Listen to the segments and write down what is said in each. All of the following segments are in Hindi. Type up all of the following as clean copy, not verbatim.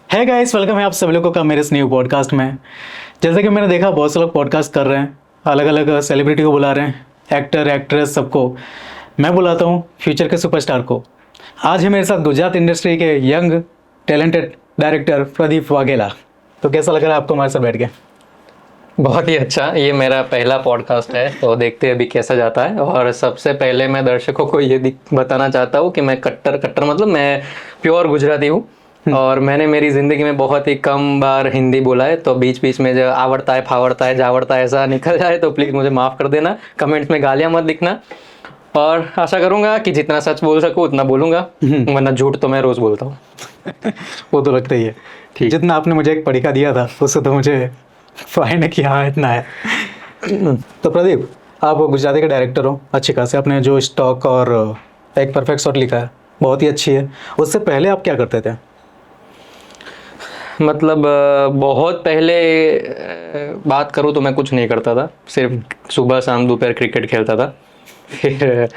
है गाइस, वेलकम है आप सभी लोगों का मेरे इस न्यू पॉडकास्ट में। जैसे कि मैंने देखा बहुत से लोग पॉडकास्ट कर रहे हैं, अलग अलग सेलिब्रिटी को बुला रहे हैं, एक्टर एक्ट्रेस सबको। मैं बुलाता हूँ फ्यूचर के सुपरस्टार को। आज है मेरे साथ गुजरात इंडस्ट्री के young talented director Pradeep Vaghela. तो कैसा लग रहा है आपको हमारे साथ बैठ के? बहुत ही अच्छा। ये मेरा पहला पॉडकास्ट है, तो देखते हैं अभी कैसा जाता है। और सबसे पहले मैं दर्शकों को ये बताना चाहता हूँ कि मैं कट्टर मतलब मैं प्योर गुजराती हूँ। और मैंने मेरी ज़िंदगी में बहुत ही कम बार हिंदी बोला है, तो बीच बीच में जो आवड़ता है फावड़ता है जावड़ता है ऐसा निकल जाए तो प्लीज़ मुझे माफ़ कर देना। कमेंट्स में गालियाँ मत लिखना। और आशा करूँगा कि जितना सच बोल सकूँ उतना बोलूँगा, वरना झूठ तो मैं रोज़ बोलता हूँ। वो तो लगता ही है। ठीक। जितना आपने मुझे एक पढ़िका दिया था उससे तो मुझे फाइन है कि हाँ इतना है। तो प्रदीप, आप गुजराती के डायरेक्टर हो, अच्छी खासी आपने जो स्टॉक और एक परफेक्ट शॉट लिखा है बहुत ही अच्छी है। उससे पहले आप क्या करते थे? मतलब बहुत पहले बात करूँ तो मैं कुछ नहीं करता था, सिर्फ सुबह शाम दोपहर क्रिकेट खेलता था। फिर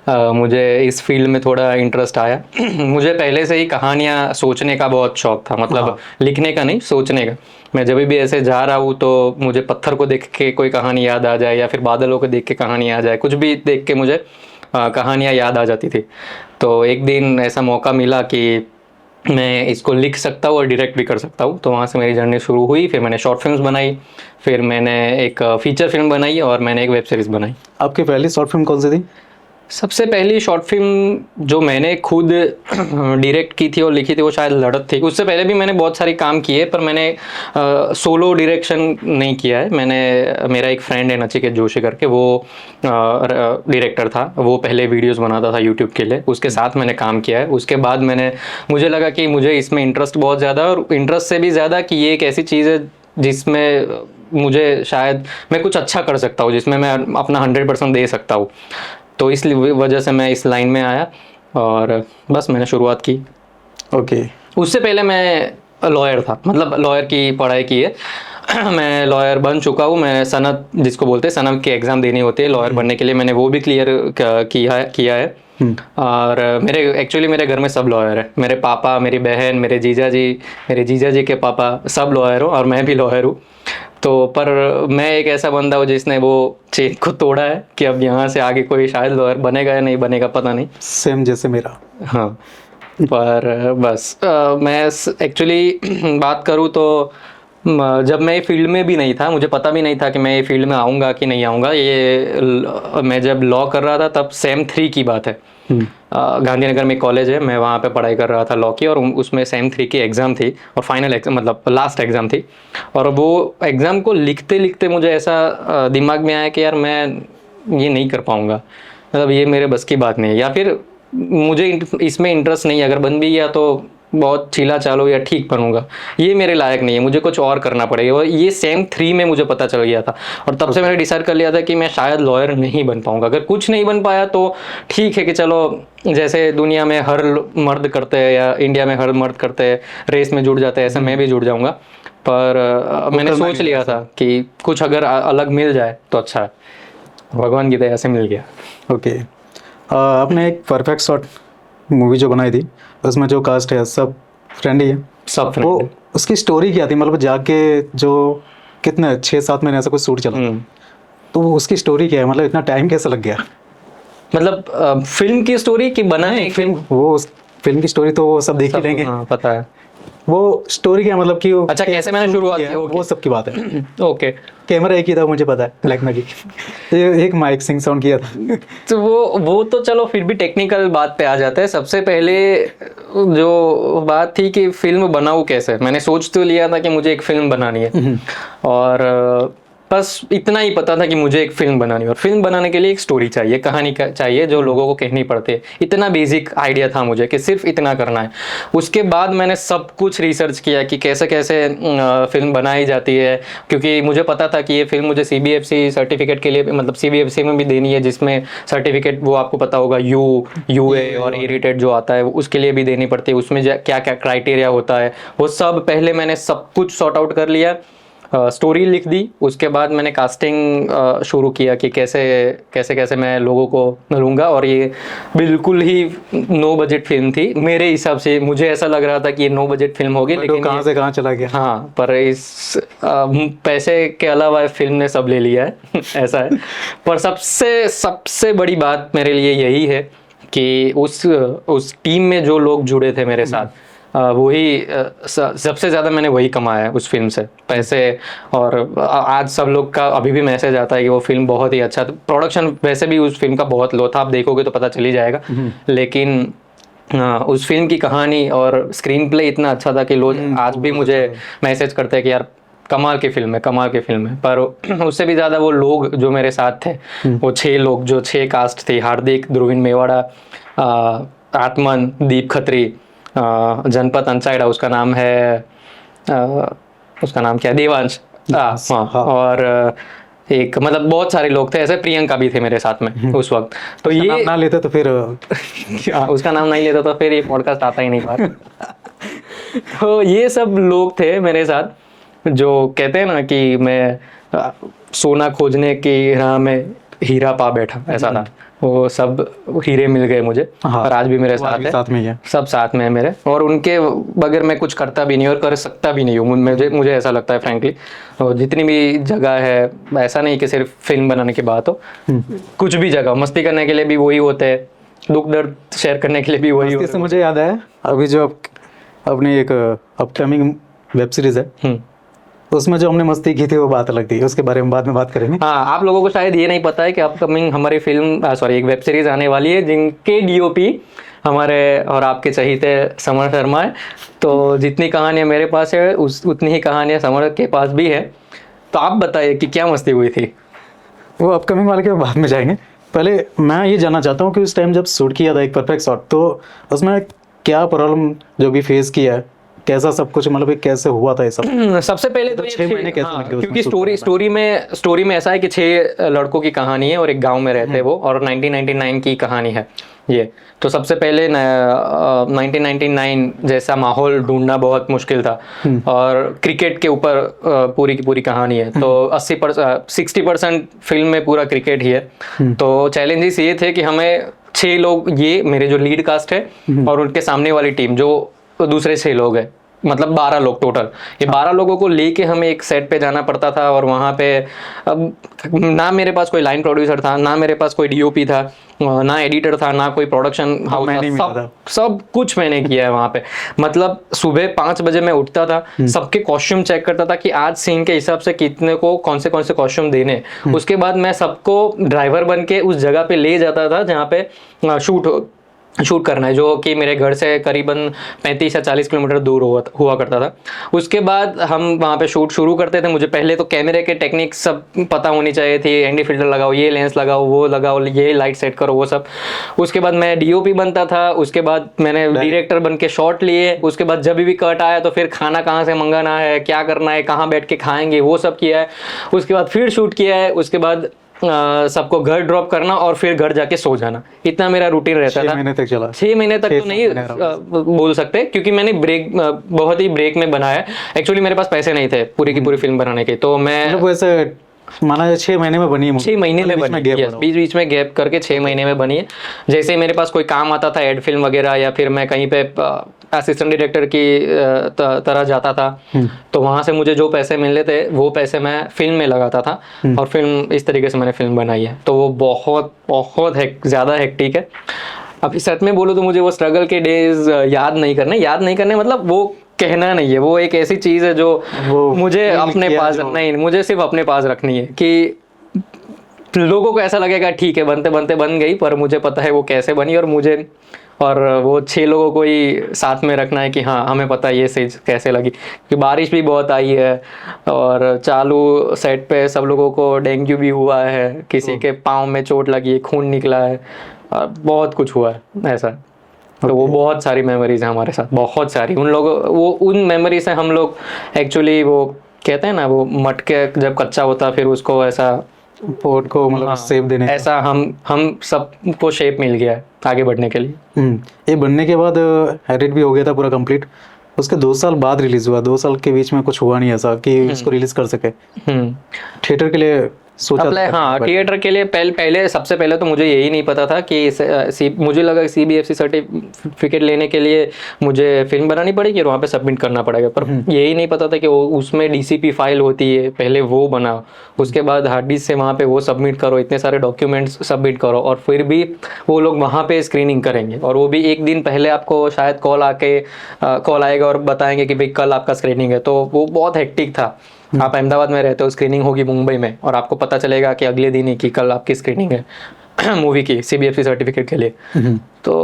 मुझे इस फील्ड में थोड़ा इंटरेस्ट आया। मुझे पहले से ही कहानियाँ सोचने का बहुत शौक था, मतलब लिखने का नहीं, सोचने का। मैं जब भी ऐसे जा रहा हूँ तो मुझे पत्थर को देख के कोई कहानी याद आ जाए, या फिर बादलों को देख के कहानी आ जाए, कुछ भी देख के मुझे कहानियाँ याद आ जाती थी। तो एक दिन ऐसा मौका मिला कि मैं इसको लिख सकता हूँ और डायरेक्ट भी कर सकता हूँ, तो वहाँ से मेरी जर्नी शुरू हुई। फिर मैंने शॉर्ट फिल्म्स बनाई, फिर मैंने एक फीचर फिल्म बनाई और मैंने एक वेब सीरीज़ बनाई। आपकी पहली शॉर्ट फिल्म कौन सी थी? सबसे पहली शॉर्ट फिल्म जो मैंने खुद डायरेक्ट की थी और लिखी थी वो शायद लड़त थी। उससे पहले भी मैंने बहुत सारे काम किए, पर मैंने सोलो डायरेक्शन नहीं किया है। मेरा एक फ्रेंड है नचिकेत जोशी करके, वो डायरेक्टर था। वो पहले वीडियोस बनाता था यूट्यूब के लिए, उसके साथ मैंने काम किया है। उसके बाद मुझे लगा कि मुझे इसमें इंटरेस्ट बहुत ज़्यादा, और इंटरेस्ट से भी ज़्यादा कि ये एक ऐसी चीज़ है जिसमें मुझे शायद मैं कुछ अच्छा कर सकता हूँ, जिसमें मैं अपना 100% दे सकता हूँ। तो इसलिए वजह से मैं इस लाइन में आया और बस मैंने शुरुआत की। ओके। उससे पहले मैं लॉयर था, मतलब लॉयर की पढ़ाई की है। मैं लॉयर बन चुका हूँ। मैं सनद, जिसको बोलते हैं सनद की एग्ज़ाम देनी होती है लॉयर बनने के लिए, मैंने वो भी क्लियर किया है। और मेरे घर में सब लॉयर है। मेरे पापा, मेरी बहन, मेरे जीजा जी के पापा सब लॉयर हो, और मैं भी लॉयर हूँ। तो पर मैं एक ऐसा बंदा हूँ जिसने वो चेन को तोड़ा है कि अब यहाँ से आगे कोई शायद लॉयर बनेगा या नहीं बनेगा पता नहीं। सेम जैसे मेरा। हाँ, पर बस मैं एक्चुअली बात करूँ तो जब मैं ये फील्ड में भी नहीं था, मुझे पता भी नहीं था कि मैं ये फील्ड में आऊँगा कि नहीं आऊँगा। मैं जब लॉ कर रहा था तब सेम 3 की बात है। गांधीनगर में कॉलेज है, मैं वहाँ पे पढ़ाई कर रहा था लॉ की, और उसमें सेम 3 की एग्ज़ाम थी और फाइनल एग्ज़ाम, मतलब लास्ट एग्ज़ाम थी। और वो एग्ज़ाम को लिखते लिखते मुझे ऐसा दिमाग में आया कि यार मैं ये नहीं कर पाऊँगा, मतलब ये मेरे बस की बात नहीं है, या फिर मुझे इसमें इंटरेस्ट नहीं है। अगर बन भी गया तो बहुत छीला चालो या ठीक बनूंगा, ये मेरे लायक नहीं है, मुझे कुछ और करना पड़ेगा। और ये सेम 3 में मुझे पता चल गया था, और तब से मैंने डिसाइड कर लिया था कि मैं शायद लॉयर नहीं बन पाऊंगा। अगर कुछ नहीं बन पाया तो ठीक है कि चलो, जैसे दुनिया में हर मर्द करते हैं या इंडिया में हर मर्द करते हैं, रेस में जुड़ जाते हैं, ऐसा मैं भी जुड़ जाऊंगा। पर मैंने सोच लिया था कि कुछ अगर अलग मिल जाए तो अच्छा है। भगवान की दया से मिल गया। ओके। आपने एक परफेक्ट शॉट मूवी जो बनाई थी उसमें जो कास्ट है सब फ्रेंड ही है, सब वो फ्रेंड। उसकी स्टोरी क्या थी? मतलब जाके जो कितने 6-7 महीने ऐसा कुछ शूट चला, तो उसकी स्टोरी क्या है? मतलब इतना टाइम कैसे लग गया? मतलब फिल्म की स्टोरी की बनाए फिल्म, वो उस फिल्म की स्टोरी तो वो सब देख ही लेंगे। हाँ पता है। वो स्टोरी क्या, मतलब कि वो अच्छा, कैसे मैंने शुरुआत की? वो सब की बात है। ओके। कैमरा एक ही था, मुझे पता है, ब्लैक मैजिक। एक माइक सिंग साउंड किया था। तो वो तो चलो फिर भी टेक्निकल बात पे आ जाते हैं। सबसे पहले जो बात थी कि फिल्म बनाऊं कैसे, मैंने सोच तो लिया था कि मुझे एक फिल्म बनानी है, और बस इतना ही पता था कि मुझे एक फिल्म बनानी है, और फिल्म बनाने के लिए एक स्टोरी चाहिए, कहानी चाहिए जो लोगों को कहनी पड़ती है। इतना बेसिक आइडिया था मुझे कि सिर्फ इतना करना है। उसके बाद मैंने सब कुछ रिसर्च किया कि कैसे कैसे फिल्म बनाई जाती है, क्योंकि मुझे पता था कि ये फिल्म मुझे CBFC सर्टिफिकेट के लिए, मतलब CBFC में भी देनी है, जिसमें सर्टिफिकेट वो आपको पता होगा UA और इरिटेट जो आता है उसके लिए भी देनी पड़ती है। उसमें क्या क्या क्राइटेरिया होता है वो सब पहले मैंने सब कुछ सॉर्ट आउट कर लिया। स्टोरी लिख दी, उसके बाद मैंने कास्टिंग शुरू किया कि कैसे कैसे कैसे मैं लोगों को लूँगा। और ये बिल्कुल ही नो बजट फिल्म थी मेरे हिसाब से। मुझे ऐसा लग रहा था कि ये नो बजट फिल्म होगी, लेकिन कहाँ से कहाँ चला गया। हाँ, पर इस पैसे के अलावा फिल्म ने सब ले लिया है ऐसा है। पर सबसे सबसे बड़ी बात मेरे लिए यही है कि उस टीम में जो लोग जुड़े थे मेरे साथ, वही सबसे ज़्यादा मैंने वही कमाया है उस फिल्म से पैसे। और आज सब लोग का अभी भी मैसेज आता है कि वो फिल्म बहुत ही अच्छा, प्रोडक्शन वैसे भी उस फिल्म का बहुत लो था, आप देखोगे तो पता चल ही जाएगा, लेकिन उस फिल्म की कहानी और स्क्रीन प्ले इतना अच्छा था कि लोग आज भी मुझे मैसेज करते हैं कि यार कमाल की फिल्म है, कमाल की फिल्म है। पर उससे भी ज़्यादा वो लोग जो मेरे साथ थे, वो 6 लोग, जो 6 कास्ट थी, हार्दिक, ध्रुविन मेवाड़ा, आत्मन, दीप खत्री, जनपद अंसाइडा, उसका नाम है उसका नाम क्या है, देवांश, हाँ, और एक मतलब बहुत सारे लोग थे ऐसे, प्रियंका भी थे मेरे साथ में उस वक्त। तो ये नाम ना लेते तो फिर उसका नाम नहीं लेता तो फिर ये पॉडकास्ट आता ही नहीं बाहर। तो ये सब लोग थे मेरे साथ, जो कहते हैं ना कि मैं सोना खोजने की राह में हीरा पा बैठा, ऐसा था। वो सब हीरे मिल गए मुझे, हाँ, और आज भी मेरे वो आज साथ भी है, साथ में ही है। सब साथ में है मेरे, और उनके बगैर मैं कुछ करता भी नहीं और कर सकता भी नहीं हूँ। मुझे ऐसा लगता है फ्रैंकली। और जितनी भी जगह है, ऐसा नहीं कि सिर्फ फिल्म बनाने की बात हो, कुछ भी जगह मस्ती करने के लिए भी वही होते हैं, दुख दर्द शेयर करने के लिए भी वही होते इससे मुझे याद है, अभी जो अपनी एक अपकमिंग वेब सीरीज है, हैं। उसमें जो हमने मस्ती की थी वो बात अलग थी, उसके बारे में बाद में बात करेंगे। हाँ, आप लोगों को शायद ये नहीं पता है कि अपकमिंग हमारी फिल्म सॉरी एक वेब सीरीज आने वाली है, जिनके डीओपी हमारे और आपके चहीते समर शर्मा है। तो जितनी कहानियाँ मेरे पास है उतनी ही कहानियाँ समर के पास भी है। तो आप बताइए कि क्या मस्ती हुई थी। वो अपकमिंग वाले के बाद में जाएंगे। पहले मैं ये जानना चाहता हूँ कि उस टाइम जब शूट किया था एक परफेक्ट शॉट, तो उसमें क्या प्रॉब्लम जो भी फेस किया है, कैसा सब कुछ, मतलब ये कैसे हुआ था ये सब। सबसे पहले तो 6 महीने कैसे लग गए उसमें क्योंकि shoot करने स्टोरी में ऐसा है कि 6 लड़कों की कहानी है और एक गांव में रहते हैं वो, और 1999 की कहानी है ये। तो सबसे पहले 1999 जैसा माहौल ढूंढना बहुत मुश्किल था, और क्रिकेट के ऊपर पूरी की पूरी कहानी है। तो 60% फिल्म में पूरा क्रिकेट ही है। तो चैलेंजेस ये थे कि हमें 6 लोग, ये मेरे जो लीड कास्ट है, और उनके सामने वाली टीम जो दूसरे 6 लोग हैं, मतलब 12 लोग टोटल, ये 12 लोगों को लेके हमें एक सेट पे जाना पड़ता था। और वहाँ पे अब ना मेरे पास कोई लाइन प्रोड्यूसर था, ना मेरे पास कोई डीओपी था, ना एडिटर था, ना कोई प्रोडक्शन हाउस था, सब कुछ मैंने किया है वहाँ पे। मतलब सुबह 5 बजे मैं उठता था, सबके कॉस्ट्यूम चेक करता था कि आज सीन के हिसाब से कितने को कौन से कॉस्ट्यूम देने। उसके बाद मैं सबको ड्राइवर बन के उस जगह पे ले जाता था जहाँ पे शूट करना है, जो कि मेरे घर से करीबन 35 या 40 किलोमीटर दूर हुआ करता था। उसके बाद हम वहाँ पे शूट शुरू करते थे। मुझे पहले तो कैमरे के टेक्निक सब पता होनी चाहिए थी, एनडी फिल्टर लगाओ, ये लेंस लगाओ, वो लगाओ, ये लाइट सेट करो, वो सब। उसके बाद मैं डीओपी बनता था, उसके बाद मैंने डायरेक्टर बन के शॉट लिए। उसके बाद जब भी कट आया तो फिर खाना कहाँ से मंगाना है, क्या करना है, कहाँ बैठ के खाएंगे, वो सब किया है। उसके बाद फिर शूट किया है, उसके बाद सबको घर ड्रॉप करना और फिर घर जाके सो जाना, इतना मेरा रूटीन रहता था। 6 महीने तक चला। 6 महीने तक तो नहीं बोल सकते, क्योंकि मैंने बहुत ही ब्रेक में बनाया। एक्चुअली मेरे पास पैसे नहीं थे पूरी की पूरी फिल्म बनाने के, तो मैं मतलब वैसे माना जाए 6 महीने में बनी है। 6 महीने में बनी है, बीच बीच में गैप करके 6 महीने में बनी है। जैसे ही मेरे पास कोई काम आता था, एड फिल्म वगैरह, या फिर मैं कहीं पे असिस्टेंट डायरेक्टर की तरह जाता था, तो वहाँ से मुझे जो पैसे मिल रहे थे वो पैसे मैं फिल्म में लगाता था, और फिल्म इस तरीके से मैंने फिल्म बनाई है। तो वो बहुत बहुत ज़्यादा हेक्टिक है। अभी सच में बोलूँ तो मुझे वो स्ट्रगल के डेज याद नहीं करने मतलब वो कहना नहीं है, वो एक ऐसी चीज़ है जो मुझे अपने पास नहीं, मुझे सिर्फ अपने पास रखनी है कि लोगों को ऐसा लगेगा ठीक है बनते बनते बन गई, पर मुझे पता है वो कैसे बनी, और वो 6 लोगों को ही साथ में रखना है कि हाँ हमें पता है ये चीज़ कैसे लगी। कि बारिश भी बहुत आई है, और चालू सेट पे सब लोगों को डेंगू भी हुआ है, किसी के पाँव में चोट लगी है, खून निकला है, और बहुत कुछ हुआ है ऐसा। तो वो बहुत सारी मेमोरीज हैं हमारे साथ, बहुत सारी। उन मेमोरी से हम लोग एक्चुअली, वो कहते हैं ना, वो मटके जब कच्चा होता फिर उसको ऐसा पोर्ट को मतलब शेप देने, ऐसा हम सबको शेप मिल गया है आगे बढ़ने के लिए। ये बनने के बाद एडिट भी हो गया था पूरा कंप्लीट। उसके 2 साल बाद रिलीज हुआ, 2 साल के बीच में कुछ हुआ नहीं ऐसा कि उसको रिलीज कर सके। थिएटर के लिए सोचा अप्लाई, था हाँ, थिएटर के लिए पहले सबसे पहले तो मुझे यही नहीं पता था कि मुझे लगा CBFC सर्टिफिकेट लेने के लिए मुझे फिल्म बनानी पड़ेगी और वहाँ पे सबमिट करना पड़ेगा, पर यही नहीं पता था कि वो उसमें DCP फाइल होती है, पहले वो बनाओ, उसके बाद हार्ड डिस्क से वहाँ पे वो सबमिट करो, इतने सारे डॉक्यूमेंट्स सबमिट करो, और फिर भी वो लोग वहाँ पे स्क्रीनिंग करेंगे, और वो भी एक दिन पहले आपको शायद कॉल आएगा और बताएंगे कि भाई कल आपका स्क्रीनिंग है। तो वो बहुत हेक्टिक था। आप अहमदाबाद में रहते हो, स्क्रीनिंग होगी मुंबई में, और आपको पता चलेगा कि अगले दिन ही कि कल आपकी स्क्रीनिंग है मूवी की CBFC सर्टिफिकेट के लिए। तो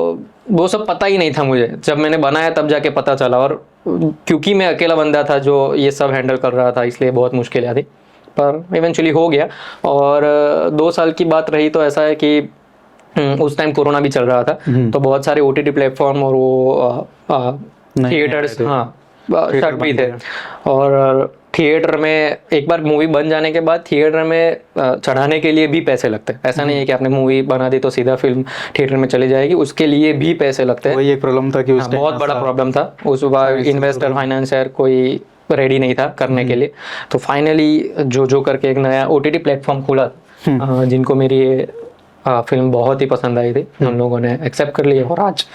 वो सब पता ही नहीं था मुझे, जब मैंने बनाया तब जाके पता चला, और क्योंकि मैं अकेला बंदा था जो ये सब हैंडल कर रहा था, इसलिए बहुत मुश्किल थी, पर इवेंचुअली हो गया। और 2 साल की बात रही तो ऐसा है कि उस टाइम कोरोना भी चल रहा था, तो बहुत सारे OTT प्लेटफॉर्म और वो थिएटर्स, हाँ, शट भी थे, और थिएटर में एक बार मूवी बन जाने के बाद थिएटर में चढ़ाने के लिए भी पैसे लगते हैं। ऐसा नहीं है कि आपने मूवी बना दी तो सीधा फिल्म थिएटर में चली जाएगी, उसके लिए भी पैसे लगते हैं। वही एक प्रॉब्लम था कि उस बहुत बड़ा प्रॉब्लम था उस बार, इन्वेस्टर फाइनेंशियर कोई रेडी नहीं था करने के लिए। तो फाइनली जो करके एक नया OTT प्लेटफॉर्म खुला, जिनको मेरी ये फिल्म बहुत ही पसंद आई थी, उन लोगों ने एक्सेप्ट कर लिया, और आज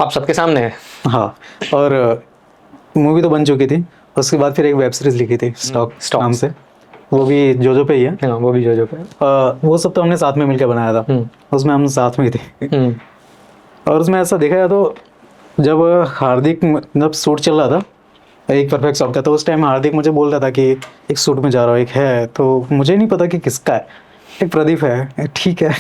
आप सबके सामने है। हाँ, और मूवी तो बन चुकी थी, उसके बाद फिर एक वेब सीरीज लिखी थी स्टॉक नाम से, वो भी जोजो पे ही है। हाँ, वो भी जोजो पे। वो सब तो हमने साथ में मिलकर बनाया था, उसमें हम साथ में ही थे। और उसमें ऐसा देखा जाए तो जब हार्दिक जब शूट चल रहा था एक परफेक्ट शॉट का, तो उस टाइम हार्दिक मुझे बोल रहा था कि एक शूट में जा रहा हूँ, एक है, तो मुझे नहीं पता कि किसका है, एक प्रदीप है, ठीक है,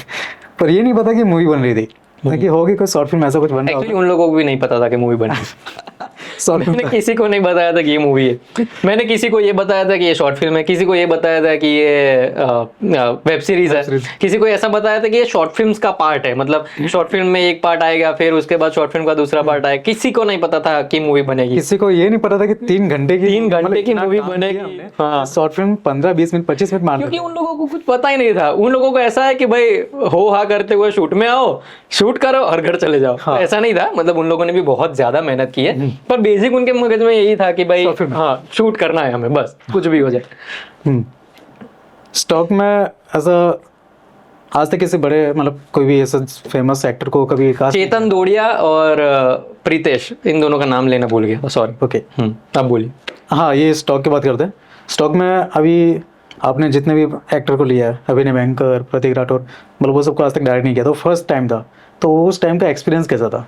पर ये नहीं पता कि मूवी बन रही थी, कि होगी कोई शॉर्ट फिल्म ऐसा कुछ बन रहा एक्चुअली उन लोगों को भी नहीं पता था कि मूवी बनी। मैंने किसी को नहीं बताया था कि ये मूवी है, मैंने किसी को ये बताया था कि ये शॉर्ट फिल्म है, किसी को ये बताया था कि ये वेब सीरीज है, किसी को ऐसा बताया था कि ये शॉर्ट फिल्म्स का पार्ट है, मतलब शॉर्ट फिल्म में एक पार्ट आएगा, फिर उसके बाद शॉर्ट फिल्म का दूसरा पार्ट आएगा। किसी को नहीं पता था कि मूवी बनेगी, किसी को ये नहीं पता था कि 3 घंटे की मूवी बनेगी। हाँ, शॉर्ट फिल्म 15-20 मिनट 25 मिनट मार, क्योंकि उन लोगों को कुछ पता ही नहीं था। उन लोगों को ऐसा है कि भाई हो हा करते हुए शूट में आओ, शूट करो और घर चले जाओ। हाँ। ऐसा नहीं था, मतलब उन लोगों ने भी बहुत ज्यादा मेहनत की है, पर बेसिक उनके मगज में यही था कि भाई हाँ, शूट करना है हमें, बस कुछ भी हो जाए। स्टॉक में ऐसा आज तक किसी बड़े मतलब कोई भी ऐसा फेमस एक्टर को कभी चेतन दौड़िया और प्रीतेश, इन दोनों का नाम लेना भूल गया, सॉरी। ओके, अब बोलिए। हाँ, ये स्टॉक की बात करते हैं। स्टॉक में अभी आपने जितने भी एक्टर को लिया है, अभिनय बैंकर, प्रतीक राठौर, मतलब वो सबको आज तक डायरेक्ट नहीं किया, तो फर्स्ट टाइम था, तो उस टाइम का एक्सपीरियंस कैसा था?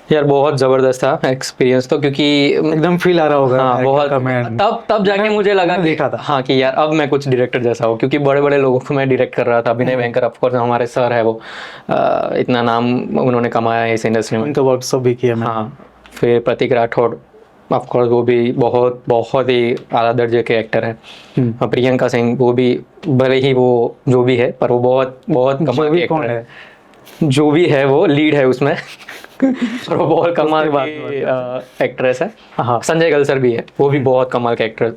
यार बहुत जबरदस्त था एक्सपीरियंस तो, क्योंकि एकदम फील आ रहा होगा। हाँ, बहुत। तब जाके मुझे लगा देखा था हाँ कि यार अब मैं कुछ डायरेक्टर जैसा हूँ, क्योंकि बड़े बड़े लोगों को मैं डायरेक्ट कर रहा था। अभिनय बैंकर ऑफ कोर्स हमारे सर है, वो इतना नाम उन्होंने कमाया है इस इंडस्ट्री में, उनका वर्कशॉप भी किया मैंने। हाँ, फिर प्रतीक राठौड़ ऑफ कोर्स, वो भी बहुत बहुत ही आला दर्जे के एक्टर हैं। प्रियंका सिंह, वो भी भले ही वो जो भी है, पर वो बहुत बहुत कमाल के एक्टर है। जो भी है वो लीड है उसमें और वो बहुत कमाल की एक्ट्रेस है। हाँ, संजय गलसर भी है, वो भी बहुत कमाल के एक्टर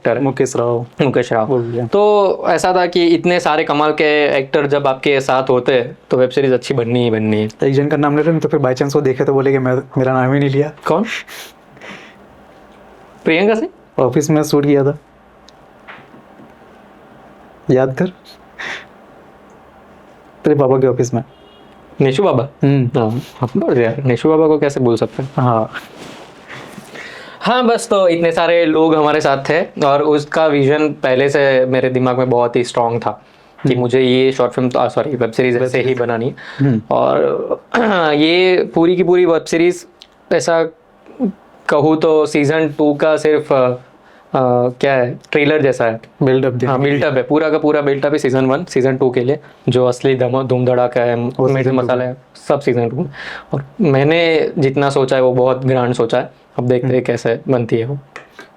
है। मुकेश राव। तो ऐसा था कि इतने सारे कमाल के एक्टर जब आपके साथ होते हैं तो वेब सीरीज अच्छी बननी ही बननी है। एक जन का नाम ले रहे हैं, तो फिर बाई चांस वो देखे तो बोले कि मेरा नाम ही नहीं लिया। कौन? प्रियंका सिंह। ऑफिस में शूट किया था, याद कर, तेरे पापा के ऑफिस में। निशु बाबा। यार निशु बाबा को कैसे भूल सकते हैं। हाँ हाँ, बस तो इतने सारे लोग हमारे साथ थे, और उसका विजन पहले से मेरे दिमाग में बहुत ही स्ट्रांग था कि मुझे ये short film sorry web series ऐसे ही बनानी है। और ये पूरी की पूरी वेब सीरीज ऐसा कहूँ तो सीजन 2 का सिर्फ क्या है, ट्रेलर जैसा है, बिल्डअप। हाँ, बिल्डअप है, पूरा का पूरा बिल्डअप है सीजन 1 सीजन 2 के लिए। जो असली धूम धड़ाका है, मिर्च मसाला है, सब सीजन 2। और मैंने जितना सोचा है वो बहुत ग्रांड सोचा है, अब देखते हैं कैसे बनती है वो।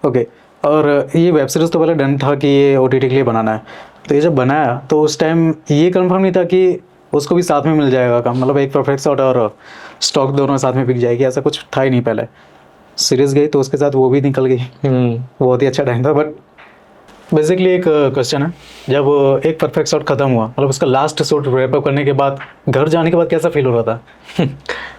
ओके, और ये वेब सीरीज तो पहले डन था कि ये OTT के लिए बनाना है, तो ये जब बनाया तो उस टाइम ये कंफर्म नहीं था कि उसको भी साथ में मिल जाएगा काम, मतलब एक परफेक्ट शॉट और स्टॉक दोनों साथ में बिक जाएगी, ऐसा कुछ था ही नहीं। पहले सीरीज गई तो उसके साथ वो भी निकल गई, बहुत ही अच्छा टाइम था। बट बेसिकली एक क्वेश्चन है, जब एक परफेक्ट शॉट खत्म हुआ, मतलब उसका लास्ट शॉट रैप अप करने के बाद घर जाने के बाद कैसा फील हो रहा था?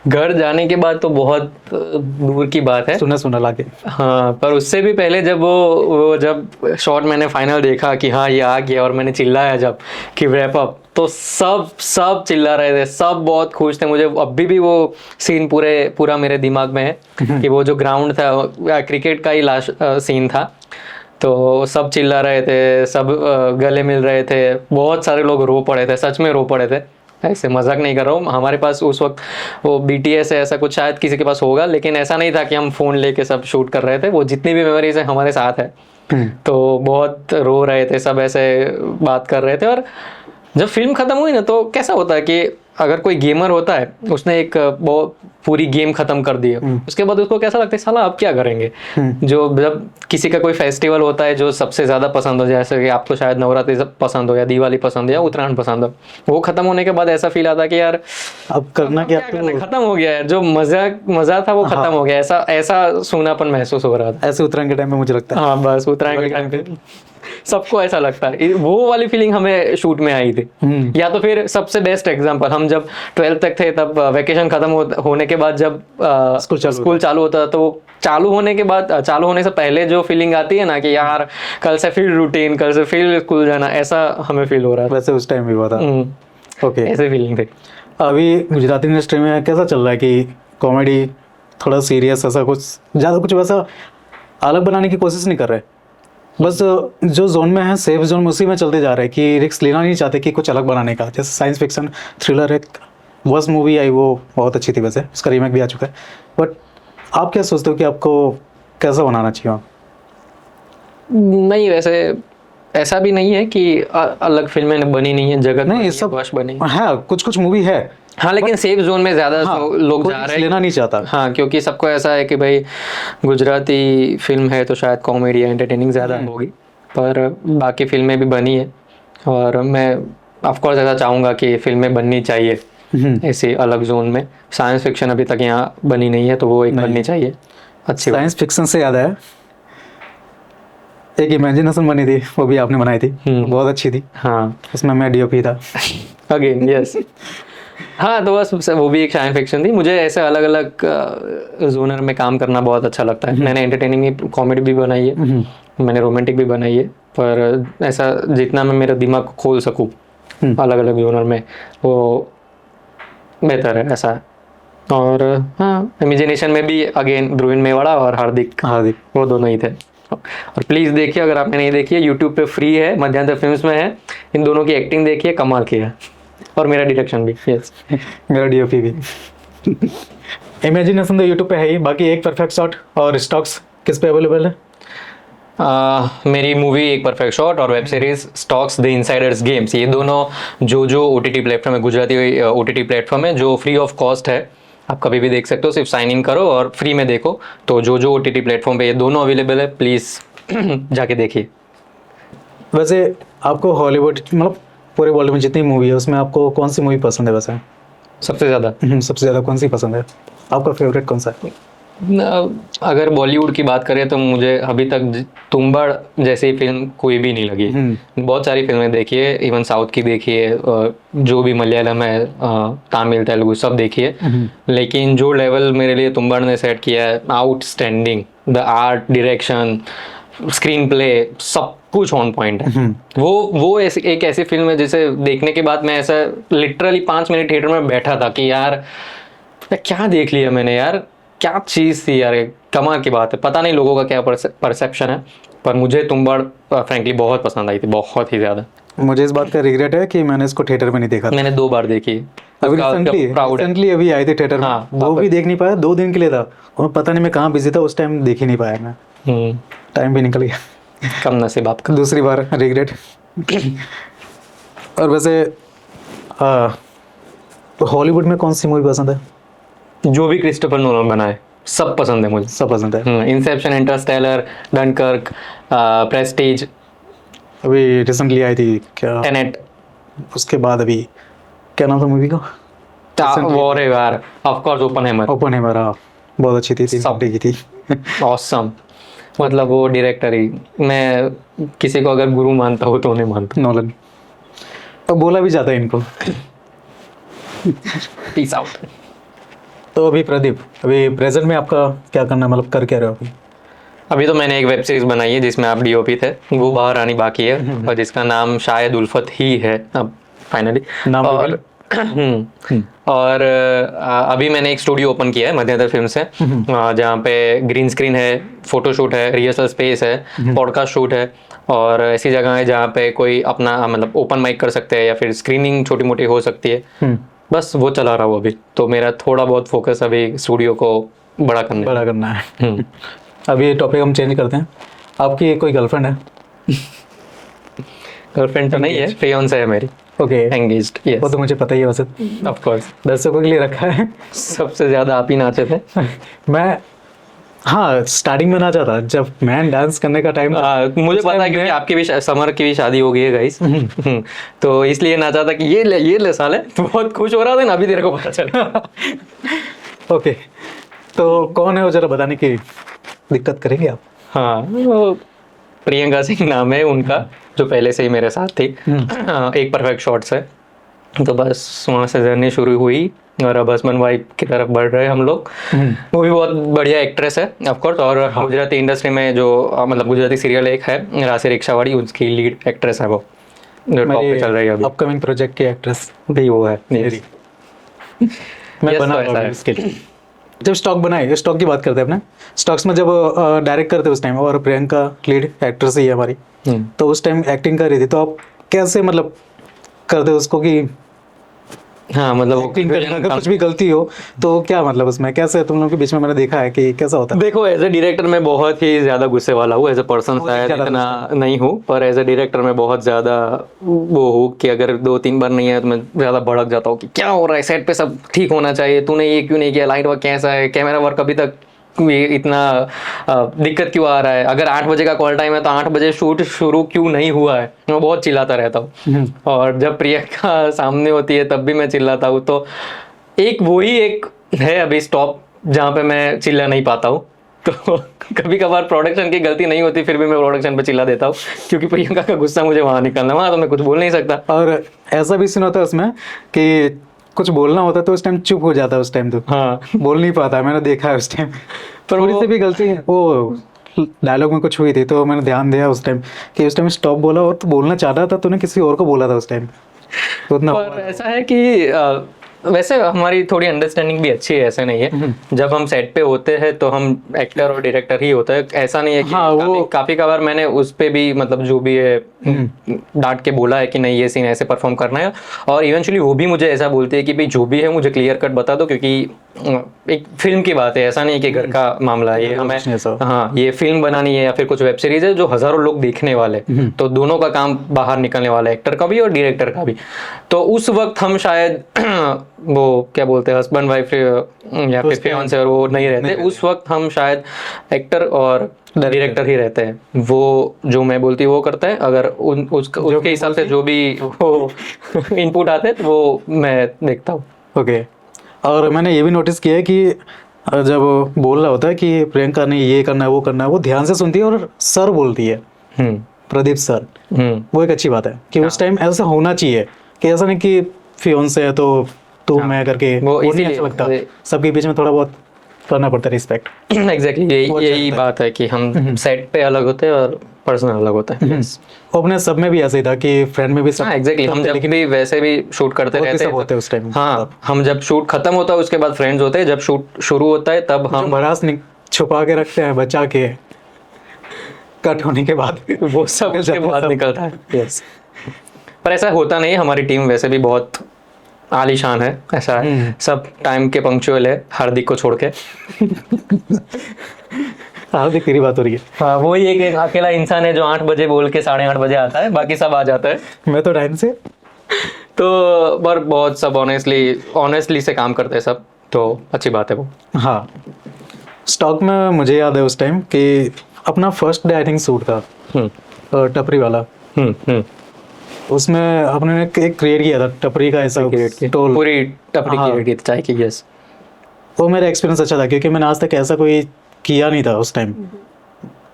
घर जाने के बाद तो बहुत दूर की बात है, सुना सुना लाके। हाँ, पर उससे भी पहले जब वो जब शॉट मैंने फाइनल देखा कि हाँ ये आ गया, और मैंने चिल्लाया जब कि रैप अप, तो सब चिल्ला रहे थे, सब बहुत खुश थे। मुझे अभी भी वो सीन पूरा मेरे दिमाग में है कि वो जो ग्राउंड था, क्रिकेट का ही लास्ट सीन था, तो सब चिल्ला रहे थे, सब गले मिल रहे थे, बहुत सारे लोग रो पड़े थे, सच में रो पड़े थे, ऐसे मजाक नहीं कर रहा हूँ। हमारे पास उस वक्त वो BTS है, ऐसा कुछ शायद किसी के पास होगा, लेकिन ऐसा नहीं था कि हम फ़ोन लेके सब शूट कर रहे थे, वो जितनी भी मेमोरीज है हमारे साथ है। तो बहुत रो रहे थे सब, ऐसे बात कर रहे थे। और जब फिल्म खत्म हुई ना, तो कैसा होता है कि अगर कोई गेमर होता है, उसने एक बहुत पूरी गेम खत्म कर दी है, उसके बाद उसको कैसा लगता है, साला अब क्या करेंगे। जो जब किसी का कोई फेस्टिवल होता है जो सबसे ज्यादा पसंद हो, जैसे कि आपको शायद नवरात्रि पसंद हो, या दिवाली पसंद हो, या उत्तरायण पसंद हो, वो खत्म होने के बाद ऐसा फील आता है कि यार अब करना क्या, करना, खत्म हो गया है, जो मजा था वो खत्म हो गया, ऐसा सूनापन महसूस हो रहा था। ऐसे उत्तरायण के टाइम में मुझे लगता है। हाँ बस उत्तरायण के टाइम पे सबको ऐसा लगता है, वो वाली फीलिंग हमें शूट में आई थी। या तो फिर सबसे बेस्ट एग्जांपल, हम जब 12th तक थे, तब वैकेशन खत्म होने के बाद जब स्कूल चालू होता, तो चालू होने से पहले जो फीलिंग आती है ना कि यार कल से फिर रूटीन, कल से फिर स्कूल जाना, ऐसा हमें फील हो रहा था। वैसे उस टाइम भी हुआ था। ओके, ऐसे फीलिंग थी। अभी गुजराती इंडस्ट्री में कैसा चल रहा है कि कॉमेडी थोड़ा सीरियस, ऐसा कुछ ज़्यादा कुछ वैसा अलग बनाने की कोशिश नहीं कर रहे, बस जो जोन में है, सेफ जोन में, उसी में चलते जा रहे हैं कि रिस्क लेना नहीं चाहते कि कुछ अलग बनाने का। जैसे साइंस फिक्शन थ्रिलर, एक वर्स्ट मूवी आई, वो बहुत अच्छी थी, वैसे उसका रीमेक भी आ चुका है। बट आप क्या सोचते हो कि आपको कैसा बनाना चाहिए? नहीं, वैसे ऐसा भी नहीं है कि अलग फिल्में बनी नहीं है, जगत नहीं, सब बनी है, कुछ मूवी है। हाँ, लेकिन सेफ जोन में ज्यादा लोग जा रहे हैं, लेना नहीं चाहता। हाँ, क्योंकि सबको ऐसा है कि भाई गुजराती फिल्म है तो शायद कॉमेडी या एंटरटेनिंग ज़्यादा होगी, पर बाकी फिल्में भी बनी है, और मैं ऑफकोर्स ऐसा चाहूँगा कि फिल्में बननी चाहिए ऐसी अलग जोन में। साइंस फिक्शन अभी तक यहाँ बनी नहीं है, तो वो एक बननी चाहिए अच्छी। साइंस फिक्शन से याद है, एक इमेजिनेशन बनी थी, वो भी आपने बनाई थी, बहुत अच्छी थी। हाँ, उसमें मैं DOP था। Again yes. हाँ, तो बस वो भी एक साइंस फिक्शन थी। मुझे ऐसे अलग अलग जोनर में काम करना बहुत अच्छा लगता है। मैंने एंटरटेनिंग कॉमेडी भी बनाई है, मैंने रोमांटिक भी बनाई है, पर ऐसा जितना मैं मेरा दिमाग को खोल सकूँ अलग अलग जोनर में, वो बेहतर है ऐसा। और हाँ, इमेजिनेशन में भी अगेन ध्रुवीन मेवाड़ा और हार्दिक, वो दोनों ही थे। और प्लीज़ देखिए, अगर आपने नहीं देखी है, यूट्यूब पे फ्री है, मध्यांतर फिल्म्स में है। इन दोनों की एक्टिंग देखिए, कमाल की है। और मेरा डायरेक्शन भी, यस, मेरा DOP भी। इमेजिनेशन तो यूट्यूब पे है ही, बाकी एक परफेक्ट शॉट और स्टॉक्स किस पे अवेलेबल है? मेरी मूवी एक परफेक्ट शॉट और web series stocks the Insiders games, ये दोनों जो OTT प्लेटफॉर्म है, गुजराती OTT प्लेटफॉर्म है, जो फ्री ऑफ कॉस्ट है, आप कभी भी देख सकते हो, सिर्फ साइन इन करो और फ्री में देखो। तो जो OTT प्लेटफॉर्म पे ये दोनों अवेलेबल है, प्लीज़ जाके देखिए। वैसे आपको हॉलीवुड, मतलब पूरे वर्ल्ड में जितनी मूवी है, उसमें आपको कौन सी मूवी पसंद है वैसे? सबसे ज़्यादा सबसे ज़्यादा कौन सी पसंद है? आपका फेवरेट कौन सा है? अगर बॉलीवुड की बात करें तो मुझे अभी तक तुम्बाड़ जैसी फिल्म कोई भी नहीं लगी। बहुत सारी फिल्में देखी है, इवन साउथ की देखी है, जो भी मलयालम है, तमिल, तेलुगु, सब देखी है, लेकिन जो लेवल मेरे लिए तुम्बाड़ ने सेट किया है, outstanding. The art, direction, screen play, सब कुछ ऑन पॉइंट है। वो एक ऐसी फिल्म है जिसे देखने के बाद मैं ऐसा लिटरली 5 मिनट थिएटर में बैठा था कि यार क्या देख लिया मैंने, यार क्या चीज़ थी यार, कमाल की बात है। पता नहीं लोगों का क्या परसेप्शन है, पर मुझे तुम्बाड़ फ्रैंकली बहुत पसंद आई थी, बहुत ही ज़्यादा। मुझे इस बात का रिग्रेट है कि मैंने इसको थिएटर में नहीं देखा। मैंने 2 बार देखी। अभी रिसेंटली अभी आई थी थिएटर में। हाँ, वो भी देख नहीं पाया, 2 दिन के लिए था, और पता नहीं मैं कहाँ बिजी था उस टाइम, देख ही नहीं पाया मैं। टाइम भी निकल गया, कम नसीब आपका। दूसरी बार रिग्रेट। और वैसे हॉलीवुड में कौन सी मूवी पसंद है? जो भी क्रिस्टोफर नोलन बनाए सब पसंद है मुझे, सब पसंद है। इंसेप्शन, इंटरस्टेलर, डनकर्क, प्रेस्टीज, अभी रिसेंटली आई थी क्या, टेनेट, उसके बाद अभी क्या नाम था मूवी का? वॉर यार, ऑफ कोर्स ओपनहेमर। ओपनहेमर, बहुत अच्छी थी, 3 घंटे की थी। ऑसम। मतलब वो डायरेक्टर ही, मैं किसी को अगर गुरु मानता हूँ तो उन्हें मानता नॉलन। तो बोला भी जाता है इनको। हूँ। Peace out. तो अभी प्रदीप, अभी प्रेजेंट में आपका क्या करना है, मतलब कर क्या रहे हो अभी? अभी तो मैंने एक वेब सीरीज बनाई है जिसमें आप डीओपी थे, वो बाहर आनी बाकी है, और जिसका नाम शायद उल्फत ही है अब फाइनली। नाम और और अभी मैंने एक स्टूडियो ओपन किया है मध्यांतर फिल्म से, जहाँ पे ग्रीन स्क्रीन है, फोटोशूट है, रिहर्सल स्पेस है, पॉडकास्ट शूट है, और ऐसी जगह है जहाँ पे कोई अपना मतलब ओपन माइक कर सकते हैं या फिर स्क्रीनिंग छोटी मोटी हो सकती है। बस वो चला रहा हूँ अभी, तो मेरा थोड़ा बहुत फोकस अभी स्टूडियो को बड़ा करने बड़ा करना है। अभी टॉपिक हम चेंज करते हैं। आपकी कोई गर्लफ्रेंड है? गर्लफ्रेंड तो नहीं है, फियांसे है मेरी, ओके। एंगेज्ड। वो तो मुझे पता ही है वैसे, ऑफ कोर्स, दर्शकों के लिए रखा है। सबसे ज्यादा आप ही नाचे थे। मैं, हाँ, स्टार्टिंग में नाचा था जब मैं डांस करने का टाइम था। मुझे उस पता है time क्योंकि मैं- आपकी भी समर की भी शादी हो गई है गाइस। तो इसलिए नाचा था कि ये ले साले, तो बहुत खुश हो रहा था ना, अभी तेरे को पता चला। ओके, तो कौन है वो, जरा बताने की दिक्कत करेंगे आप? हाँ, वो प्रियंका सिंह नाम है उनका, जो पहले से ही मेरे साथ थी। एक परफेक्ट शॉट से, तो बस वहाँ से जर्नी शुरू हुई और अब हस्बैंड वाइफ की तरफ बढ़ रहे हैं हम लोग। वो भी बहुत बढ़िया एक्ट्रेस है ऑफ कोर्स, और गुजराती इंडस्ट्री में जो मतलब गुजराती सीरियल एक है राशि रिक्शावाड़ी, उसकी लीड एक्ट्रेस है वो, जो टॉप पे चल रही है अभी। अपकमिंग प्रोजेक्ट की एक्ट्रेस भी वो है मेरी। मैं Yes, बना तो हुआ ऐसा हूँ है। इसके लिए। जब स्टॉक बनाए, स्टॉक की बात करते हैं अपने, स्टॉक्स में जब डायरेक्ट करते उस टाइम, और प्रियंका लीड एक्ट्रेस ही है हमारी, तो उस टाइम एक्टिंग कर रही थी, तो आप कैसे मतलब करते हो उसको कि हाँ, मतलब वो एक्टिंग करने में अगर कुछ भी गलती हो तो क्या मतलब उसमें कैसे, तुम लोगों के बीच में मैंने देखा है कि कैसा होता है? देखो, एज ए डायरेक्टर मैं बहुत ही ज्यादा गुस्से वाला हूँ, एज ए पर्सन बहुत ही शायद ज्यादा इतना नहीं हूँ, पर एज ए डायरेक्टर मैं बहुत ज्यादा वो हूँ कि अगर 2-3 बार नहीं है तो मैं ज्यादा भड़क जाता हूँ कि क्या हो रहा है, सेट पे सब ठीक होना चाहिए, तूने ये क्यों नहीं किया, लाइट वर्क कैसा है, कैमरा वर्क अभी तक ये इतना दिक्कत क्यों आ रहा है, अगर 8 बजे का कॉल टाइम है तो 8 बजे शूट शुरू क्यों नहीं हुआ है, मैं बहुत चिल्लाता रहता हूँ। और जब प्रियंका सामने होती है तब भी मैं चिल्लाता हूँ, तो एक वही एक है अभी स्टॉप जहाँ पे मैं चिल्ला नहीं पाता हूँ। तो कभी कभार प्रोडक्शन की गलती नहीं होती, फिर भी मैं प्रोडक्शन पे चिल्ला देता हूँ, क्योंकि प्रियंका का गुस्सा मुझे वहाँ निकलना, वहाँ तो मैं कुछ बोल नहीं सकता। और ऐसा भी सीन होता है उसमें कि कुछ बोलना होता है तो उस टाइम चुप हो जाता है, उस टाइम तो हाँ, बोल नहीं पाता, मैंने देखा है उस टाइम। पर थोड़ी वो- सी भी गलती है, वो डायलॉग में कुछ हुई थी तो मैंने ध्यान दिया उस टाइम कि उस टाइम स्टॉप बोला, और तो बोलना चाहता था, तूने किसी और को बोला था उस टाइम, तो उतना पर ऐसा है कि वैसे हमारी थोड़ी अंडरस्टैंडिंग भी अच्छी है, ऐसा नहीं है। जब हम सेट पे होते हैं तो हम एक्टर और डायरेक्टर ही होता है, ऐसा नहीं है कि हाँ, वो- काफी बार मैंने उस पे भी मतलब जो भी है डांट के बोला है कि नहीं ये सीन ऐसे परफॉर्म करना है, और इवेंचुअली वो भी मुझे ऐसा बोलती है कि भाई जो भी है मुझे क्लियर कट बता दो, क्योंकि एक फिल्म की बात है, ऐसा नहीं है कि घर का मामला है ये, हमें कुछ नहीं ऐसा। हाँ ये फिल्म बनानी है या फिर कुछ वेब सीरीज है जो हजारों लोग देखने वाले, तो दोनों का काम बाहर निकलने वाला है, एक्टर का भी और डायरेक्टर का भी। तो उस वक्त हम शायद वो क्या बोलते हैं हस्बैंड वाइफ या फिर फियांसे और वो नहीं रहते, उस वक्त हम शायद एक्टर और डायरेक्टर ही रहते हैं। वो जो मैं बोलती हूँ वो करता है, अगर उसके हिसाब से जो भी वो इनपुट आते हैं तो वो मैं देखता हूँ। ओके। और मैंने ये भी नोटिस किया है कि जब बोल रहा होता है कि प्रियंका ने ये करना है वो करना है, वो ध्यान से सुनती है और सर बोलती है, प्रदीप सर। वो एक अच्छी बात है कि उस टाइम ऐसा होना चाहिए, कि ऐसा नहीं कि फियांसे है तो तू मैं करके, वो नहीं इसीलिए- अच्छा लगता, सबके बीच में थोड़ा बहुत करना पड़ता है रिस्पेक्ट। एग्जैक्टली यही बात है कि हम सेट पे अलग होते हैं और पर्सनल अलग होता है। वो अपने सब में भी ऐसे ही था कि फ्रेंड में भी सब, हाँ एग्जैक्टली, हम जब भी वैसे भी शूट करते वो भी रहते सब हैं होते हैं उस टाइम। हाँ, हम जब शूट खत्म होता है उसके बाद फ्रेंड्स होते हैं, जब शूट शुरू होता है तब हम हम भड़ास छुपा के रखते हैं, बचा के, कट होने के बाद वो सब उसके बाद निकलता है। यस, पर ऐसा होता नहीं है, हमारी टीम वैसे भी बहुत आलीशान है, ऐसा है, सब टाइम के पंक्चुअल है, हार्दिक को छोड़ के। हार्दिक तेरी बात हो रही है, हाँ, वो ही एक अकेला इंसान है जो 8 बजे बोल के 8:30 बजे आता है, बाकी सब आ जाता है। मैं तो टाइम से। तो पर बहुत सब ऑनेस्टली से काम करते हैं सब, तो अच्छी बात है वो। हाँ, स्टॉक में मुझे याद है उस टाइम कि अपना first day I think shoot था, टपरी वाला। उसमें अपने एक क्रिएट किया था टपरी का, ऐसा स्टॉल, पूरी टपरी हाँ। क्रिएट की थी चाय की। यस, वो मेरा एक्सपीरियंस अच्छा था क्योंकि मैंने आज तक ऐसा कोई किया नहीं था उस टाइम।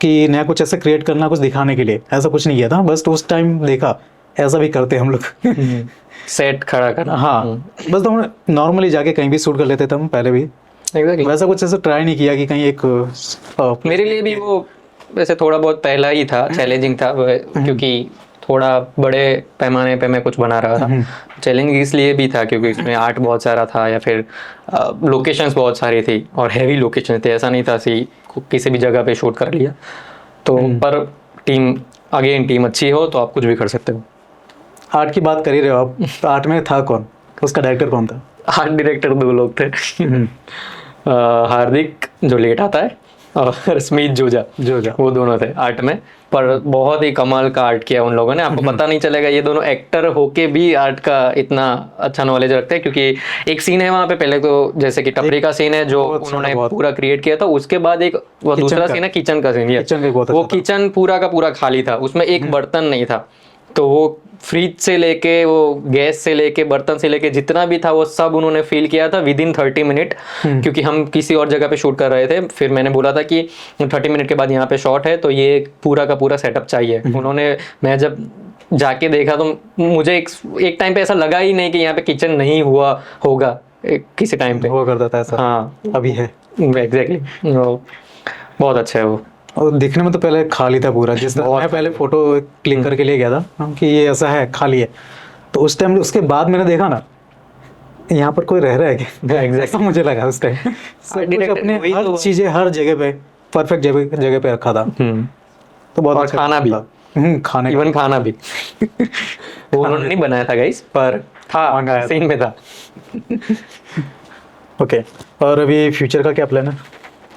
कि नया कुछ ऐसा क्रिएट करना, कुछ दिखाने के लिए, ऐसा कुछ नहीं किया था, बस उस टाइम देखा ऐसा भी करते हम लोग। सेट खड़ा करना। हाँ, बस तो हम नॉर्मली जाके कहीं भी शूट कर लेते थे हम पहले भी, एग्जैक्टली। वैसा कुछ ऐसा ट्राई नहीं किया कि कहीं एक मेरे लिए भी वो वैसे थोड़ा बहुत पहला ही था, चैलेंजिंग था क्योंकि थोड़ा बड़े पैमाने पे मैं कुछ बना रहा था। चैलेंजिंग इसलिए भी था क्योंकि इसमें आर्ट बहुत सारा था, या फिर लोकेशंस बहुत सारी थी और हैवी लोकेशन थे। ऐसा नहीं था किसी भी जगह पे शूट कर लिया तो। पर टीम अच्छी हो तो आप कुछ भी कर सकते हो। आर्ट की बात कर ही रहे हो आप, तो आर्ट में था कौन, उसका डायरेक्टर कौन था? आर्ट डायरेक्टर 2 लोग थे। हार्दिक जो लेट आता है और स्मित जोजा, वो दोनों थे आर्ट में। पर बहुत ही कमाल का आर्ट किया उन लोगों ने, आपको पता नहीं चलेगा ये दोनों एक्टर होके भी आर्ट का इतना अच्छा नॉलेज रखते हैं। क्योंकि एक सीन है वहाँ पे, पहले तो जैसे कि टपरी का सीन है जो उन्होंने पूरा क्रिएट किया था, उसके बाद एक वो दूसरा सीन है किचन का सीन। वो किचन पूरा का पूरा खाली था, उसमें एक बर्तन नहीं था। तो वो फ्रिज से लेके, वो गैस से लेके, बर्तन से लेके जितना भी था वो सब उन्होंने फील किया था विद इन 30 मिनट। क्योंकि हम किसी और जगह पे शूट कर रहे थे, फिर मैंने बोला था कि 30 मिनट के बाद यहाँ पे शॉट है तो ये पूरा का पूरा सेटअप चाहिए। उन्होंने, मैं जब जाके देखा तो मुझे एक टाइम पे ऐसा लगा ही नहीं कि यहाँ पे किचन नहीं हुआ होगा, किसी टाइम पे हुआ करता था ऐसा। हाँ, अभी है। एग्जैक्टली। बहुत अच्छा है वो। और दिखने में तो पहले खाली था पूरा, जिस तरह मैं पहले फोटो क्लिक करके ले गया था कि ये ऐसा है, खाली है, तो उस टाइम उसके बाद मैंने देखा ना यहाँ पर कोई रह रहा है क्या, ऐसा मुझे लगा उस टाइम। अपने हर चीजें हर जगह पे परफेक्ट जगह पे रखा था। तो बहुत अच्छा खाना भी, खाने इवन खाना भी वो उन्होंने नहीं बनाया था गाइस, पर था, सीन में था। ओके, और अभी फ्यूचर का क्या प्लान है,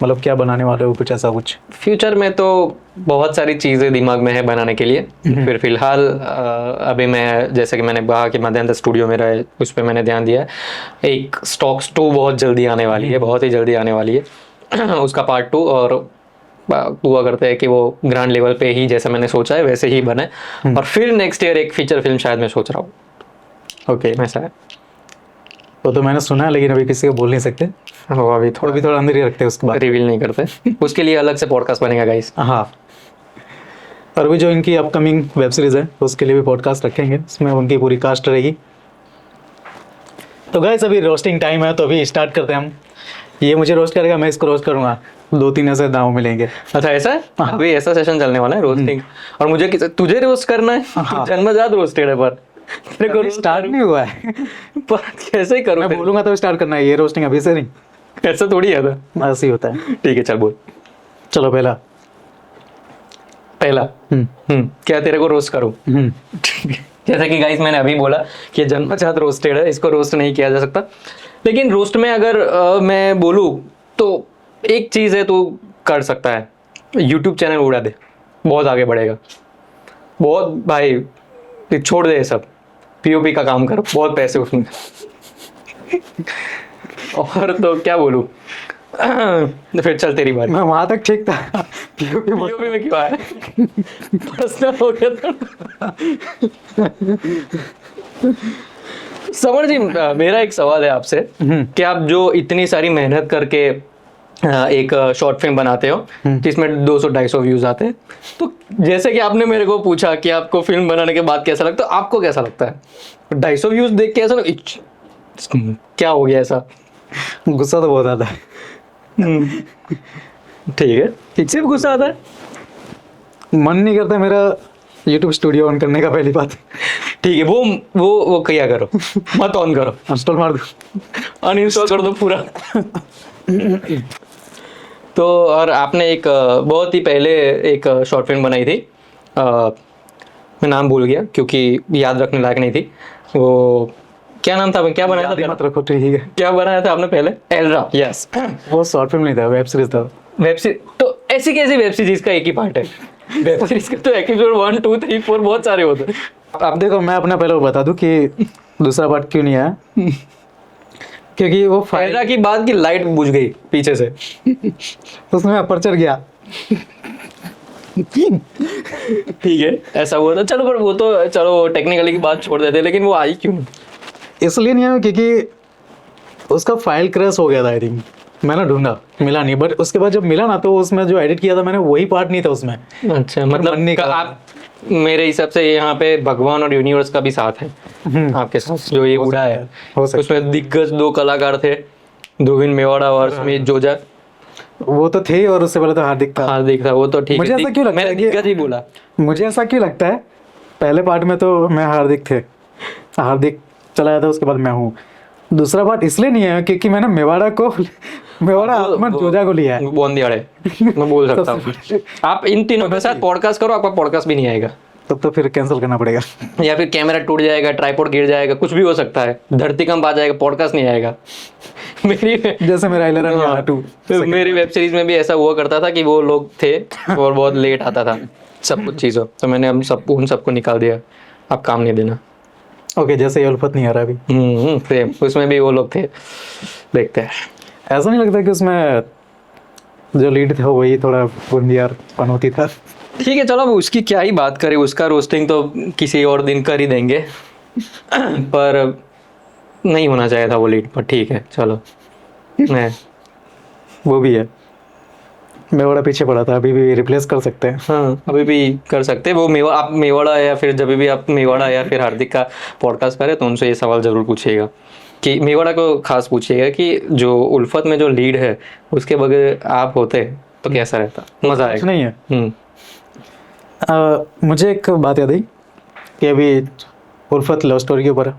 मतलब क्या बनाने वाले हो, कुछ ऐसा कुछ? फ्यूचर में तो बहुत सारी चीज़ें दिमाग में है बनाने के लिए। फिर फिलहाल अभी मैं, जैसे कि मैंने कहा कि मध्यांतर स्टूडियो मेरा है, उस पर मैंने ध्यान दिया है। एक स्टॉक्स 2 बहुत जल्दी आने वाली है, बहुत ही जल्दी आने वाली है। उसका पार्ट 2, और दुआ करते हैं कि वो ग्रांड लेवल पे ही जैसे मैंने सोचा है वैसे ही बने। और फिर नेक्स्ट ईयर एक फीचर फिल्म शायद मैं सोच रहा हूँ। ओके, ऐसा है। वो तो मैंने सुना है, लेकिन अभी किसी को बोल नहीं सकते, वो अभी थोड़ा अंदर ही रखते हैं, उसके बाद रिवील नहीं करते। उसके लिए अलग से पॉडकास्ट बनेगा गाइस। हाँ, और भी जो इनकी अपकमिंग वेब सीरीज है उसके लिए भी पॉडकास्ट रखेंगे, उसमें उनकी पूरी कास्ट रहेगी। तो गाइस अभी रोस्टिंग टाइम है, तो अभी स्टार्ट करते हैं हम। ये मुझे रोस्ट करेगा, मैं इसको रोस्ट करूंगा, 2-3 ऐसे दाव मिलेंगे। अच्छा, ऐसा है? अभी ऐसा सेशन चलने वाला है रोस्टिंग, और मुझे तुझे रोस्ट करना है। जन्मजात रोस्टेड है, पर तेरे को स्टार्ट नहीं हुआ है। पर कैसे ही करूं? मैं बोलूंगा तो स्टार्ट करना है, ये रोस्टिंग अभी से नहीं। ऐसा थोड़ी है था, ऐसे ही होता है। ठीक है, चल बोल। चलो पहला क्या तेरे को रोस्ट करूं? ठीक है। जैसा कि गाइस मैंने अभी बोला कि जन्मजात रोस्टेड है, इसको रोस्ट नहीं किया जा सकता। लेकिन रोस्ट में अगर मैं बोलूं तो एक चीज है, तू कर सकता है, यूट्यूब चैनल उड़ा दे, बहुत आगे बढ़ेगा। बहुत भाई, छोड़ दे ये सब, पीओपी का काम करो, बहुत पैसे उसमें। और तो क्या बोलूं, फिर चल तेरी बारी। मैं वहां तक ठीक था, पीओपी में क्यों आया? पर्सनल हो गया था। समर जी, मेरा एक सवाल है आपसे कि आप जो इतनी सारी मेहनत करके एक शॉर्ट फिल्म बनाते हो जिसमें 200-250 व्यूज आते हैं, तो जैसे कि आपने मेरे को पूछा कि आपको फिल्म बनाने के बाद कैसा लगता है, आपको कैसा लगता है? 250 व्यूज देख के ऐसा क्या हो गया ऐसा? गुस्सा तो बहुत आता है। ठीक है, सिर्फ गुस्सा आता है? मन नहीं करता मेरा यूट्यूब स्टूडियो ऑन करने का, पहली बात। ठीक है, वो क्या करो, मत ऑन करो, इंस्टॉल मार दो, अनइंस्टॉल कर दो पूरा। तो और आपने एक बहुत ही पहले एक शॉर्ट फिल्म बनाई थी, मैं नाम भूल गया क्योंकि याद रखने लायक नहीं थी। वो क्या नाम था, क्या बनाया था? मत रखो, ठीक है। क्या बनाया था आपने पहले? एल्रा, यस। वो शॉर्ट फिल्म नहीं था, वेब सीरीज था। Web series? तो ऐसी कैसी वेब सीरीज का एक ही पार्ट है? वेब सीरीज का तो एपिसोड 1, 2, 3, 4 बहुत सारे होते हैं। अब देखो, मैं अपना पहले बता दूं कि दूसरा पार्ट क्यों नहीं आया। क्योंकि वो एल्रा की बात की लाइट बुझ गई पीछे से, उसमें अपर्चर गया। ठीक है, ऐसा हुआ था। चलो, पर वो तो चलो टेक्निकली की बात छोड़ देते, लेकिन वो आई क्यों? इसलिए नहीं आया क्योंकि उसका फाइल क्रैश हो गया था, आई थिंक। मैंने ढूंढा, मिला नहीं, बट उसके बाद जब मिला ना तो उसमें जो एडिट किया था मैंने वही पार्ट नहीं था उसमें। अच्छा, मन नहीं मतलब करा। आप मेरे हिसाब से यहाँ पे भगवान और यूनिवर्स का भी साथ है आपके साथ, जो ये बूढ़ा है। हो सकता उसमें दिग्गज 2 कलाकार थे, ध्रुवीन मेवाड़ा और सुमित जोजा। है। वो तो थे, और उससे पहले तो हार्दिक था। हार्दिक था, वो तो ठीक मुझे है। ऐसा क्यों लगता मैंने है कि- दिग्गज ही बोला। मुझे ऐसा क्यों लगता है, पहले पार्ट में तो मैं हार्दिक थे, हार्दिक चला जाता, उसके बाद मैं हूँ। दूसरा पार्ट इसलिए नहीं है क्योंकि मैंने मेवाड़ा को मेवाड़ा आत्मन जोजा को लिया है। बोंदियाड़े मैं बोल सकता हूँ। आप इन तीनों के साथ पॉडकास्ट करो, आपका पॉडकास्ट भी नहीं आएगा, तब तो फिर कैंसिल करना पड़ेगा। या फिर कैमरा टूट जाएगा, ट्राइपॉड गिर जाएगा, कुछ भी हो सकता है, धरतीकंप आ जाएगा, पॉडकास्ट नहीं आएगा। मेरी जैसे मेरा इलेवन हाँ, या 2 तो मेरी वेब सीरीज में भी ऐसा हुआ करता था कि वो लोग थे और बहुत लेट आता था सब कुछ चीज़ों, तो मैंने हम सब उन सबको निकाल दिया, अब काम नहीं देना। ओके, जैसे ये उल्फत नहीं आ रहा अभी। सेम, उसमें भी वो लोग थे, देखते हैं। ऐसा नहीं लगता कि उसमें जो लीड था वही थोड़ा बुंदियार पनौती था। ठीक है, चलो अब उसकी क्या ही बात करें, उसका रोस्टिंग तो किसी और दिन कर ही देंगे। पर नहीं होना चाहिए था वो लीड, पर ठीक है चलो। मैं वो भी है, मेवाड़ा पीछे पड़ा था, अभी भी रिप्लेस कर सकते हैं। हाँ, अभी भी कर सकते हैं। वो आप मेवाड़ा या फिर जब भी आप मेवाड़ा या फिर हार्दिक का पॉडकास्ट करें तो उनसे ये सवाल जरूर पूछिएगा, कि मेवाड़ा को खास पूछिएगा कि जो उल्फत में जो लीड है उसके बगैर आप होते तो कैसा रहता, मजा कुछ आएगा। नहीं है। हम्म। मुझे एक बात याद आई कि अभी उल्फत लव स्टोरी के ऊपर है,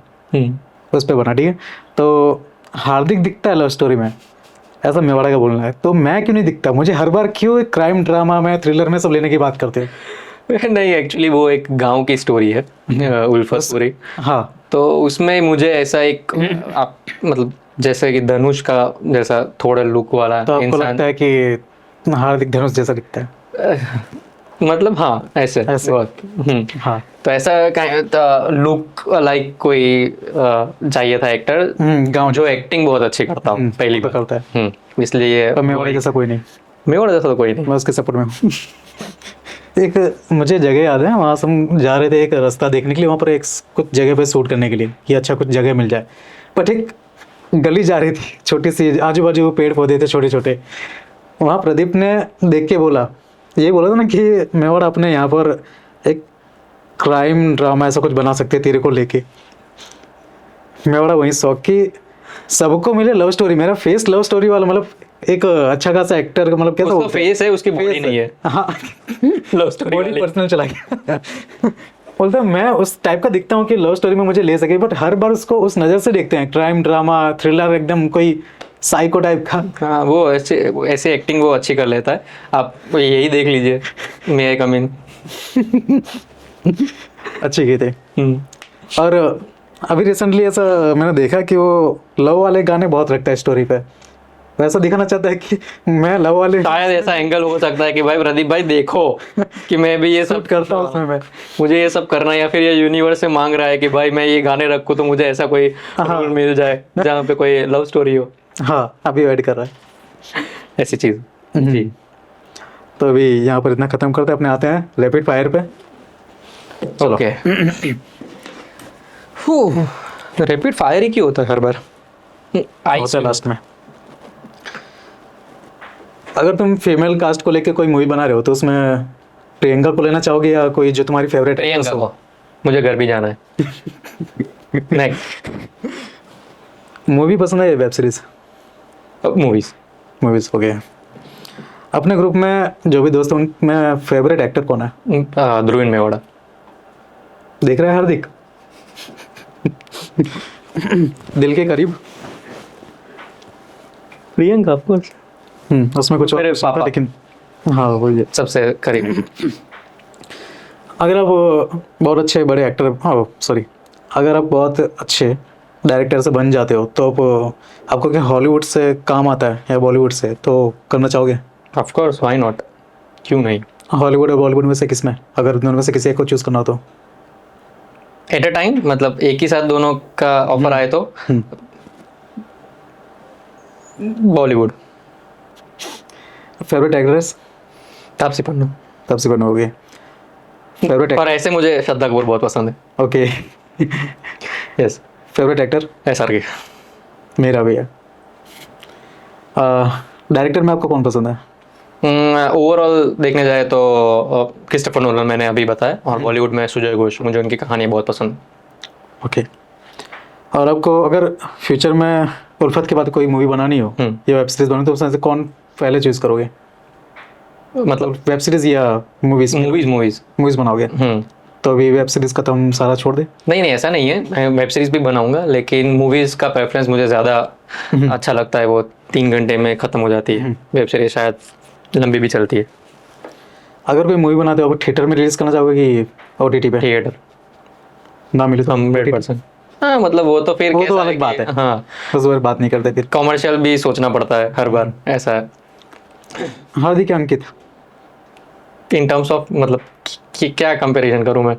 उस पर बना, ठीक है। तो हार्दिक दिखता है लव स्टोरी में, ऐसा मेवाड़ा का बोलना है, तो मैं क्यों नहीं दिखता? मुझे हर बार क्यों एक क्राइम ड्रामा में, थ्रिलर में सब लेने की बात करते हैं? नहीं, एक्चुअली वो एक गांव की स्टोरी है, उल्फत पूरी। हाँ, तो उसमें मुझे ऐसा एक आप मतलब जैसे कि धनुष का जैसा थोड़ा लुक वाला तो आपको इंसान, लगता है कि हार्दिक धनुष जैसा दिखता है? मतलब हाँ ऐसे ऐसे। बहुत। हाँ। तो ऐसा लुक लाइक कोई चाहिए था एक्टर गाँव जो एक्टिंग बहुत अच्छी करता हूँ पहली तो बार। करता है, इसलिए पर मेवाड़ा जैसा कोई नहीं, मेवाड़ा जैसा तो कोई नहीं। मैं उसके सपोर्ट में हूँ। एक मुझे जगह याद है, वहाँ से हम जा रहे थे एक रास्ता देखने के लिए, वहाँ पर एक कुछ जगह पे शूट करने के लिए कि अच्छा कुछ जगह मिल जाए, पर एक गली जा रही थी छोटी सी, आजू बाजू पेड़ पौधे थे छोटे छोटे। वहाँ प्रदीप ने देख के बोला, ये बोला था ना कि मेवाड़ा अपने यहाँ पर एक क्राइम ड्रामा ऐसा कुछ बना सकते तेरे को लेके। मेवाड़ा वही शौक कि सबको मिले लव स्टोरी, मेरा फेस लव स्टोरी वाला, मतलब एक अच्छा खासा एक्टर का, मतलब कैसा उसका फेस है, उसकी बॉडी नहीं है। हाँ, लव स्टोरी बॉडी पर्सनल चला गया। बोलता है मैं उस टाइप का दिखता हूँ कि लव स्टोरी में मुझे ले सके, बट हर बार उसको उस नज़र से देखते हैं, क्राइम ड्रामा थ्रिलर, एकदम कोई साइको टाइप का। हाँ, वो ऐसे एक्टिंग वो अच्छी कर लेता है, आप यही देख लीजिए। मे आई कम इन। अच्छे गए थे। और अभी रिसेंटली ऐसा मैंने देखा कि वो लव वाले गाने बहुत रखता है स्टोरी पे, वैसा दिखाना चाहता है कि मैं लव वाले शायद ऐसा एंगल हो सकता है कि भाई प्रदीप भाई देखो कि मैं भी ये सब करता हूँ उसमें मैं। मुझे ये सब करना है, या फिर ये यूनिवर्स से मांग रहा है कि भाई मैं ये गाने रखूँ तो मुझे ऐसा कोई रोल मिल जाए जहाँ पे कोई लव स्टोरी हो, हाँ, अभी वेट कर रहा है ऐसी चीज। जी, तो अभी यहाँ पर इतना खत्म करते हैं, अपने आते हैं रैपिड फायर पे। चलो। ओके। रैपिड फायर ही क्यों होता है हर बार? होता है लास्ट में। अगर तुम फीमेल कास्ट को लेकर कोई मूवी बना रहे हो तो उसमें प्रियंका को लेना चाहोगे या कोई जो तुम्हारी फेवरेट प्रियंका को, मुझे घर भी जाना है। नेक्स्ट मूवी पसंद है या वेब सीरीज? मूवीज। मूवीज हो गया। अपने ग्रुप में जो भी दोस्त हैं उनमें फेवरेट एक्टर कौन है? ध्रुवीन मेवाड़ा। देख रहा है हार्दिक? दिल के करीब। प्रियंका ऑफ कोर्स, उसमें कुछ मेरे और था, पापा। लेकिन हाँ वही है। सबसे करीब। अगर आप बहुत अच्छे बड़े एक्टर, हाँ सॉरी, अगर आप बहुत अच्छे डायरेक्टर से बन जाते हो तो आपको क्या हॉलीवुड से काम आता है या बॉलीवुड से, तो करना चाहोगे? ऑफ कोर्स, व्हाई नॉट, क्यों नहीं। हॉलीवुड और बॉलीवुड में से किस में, अगर दोनों में से किसी एक को चूज करना हो तो? एट अ टाइम, मतलब एक ही साथ दोनों का ऑफर आए तो बॉलीवुड। Favourite actress? तापसी पन्नू। तब से करना होगी फेवरेट। और ऐसे मुझे श्रद्धा कपूर बहुत पसंद है। Okay. Yes. Favourite actor? SRK। मेरा भी है। डायरेक्टर में आपको कौन पसंद है? ओवरऑल देखने जाए तो क्रिस्टोफर नोलन मैंने अभी बताया, और बॉलीवुड में सुजय घोष, मुझे उनकी कहानी बहुत पसंद। ओके। और आपको अगर फ्यूचर में उल्फत के बाद कोई मूवी बनानी हो या वेब सीरीज बनानी, तो उसमें से कौन पहले चूज करोगे? मतलब वेब सीरीज या मूवीज? मूवीज बनाओगे। तो अभी वेब सीरीज का तो हम सारा छोड़ दे। नहीं ऐसा नहीं है, मैं वेब सीरीज भी बनाऊंगा, लेकिन मूवीज का प्रेफरेंस मुझे ज़्यादा अच्छा लगता है। वो 3 घंटे में ख़त्म हो जाती है। वेब सीरीज शायद लंबी भी चलती है। अगर कोई मूवी बनाते हो आप थिएटर में रिलीज करना चाहोगे कि OTT पे? थिएटर ना मिले तो 100%। हाँ मतलब वो तो फिर वो तो कैसा अलग है बात कि- है। हाँ, उस बार बात नहीं करते फिर। कॉमर्शियल भी सोचना पड़ता है हर बार, ऐसा है। हार्दिक या अंकित? इन टर्म्स ऑफ मतलब क्या कंपैरिजन करूं मैं,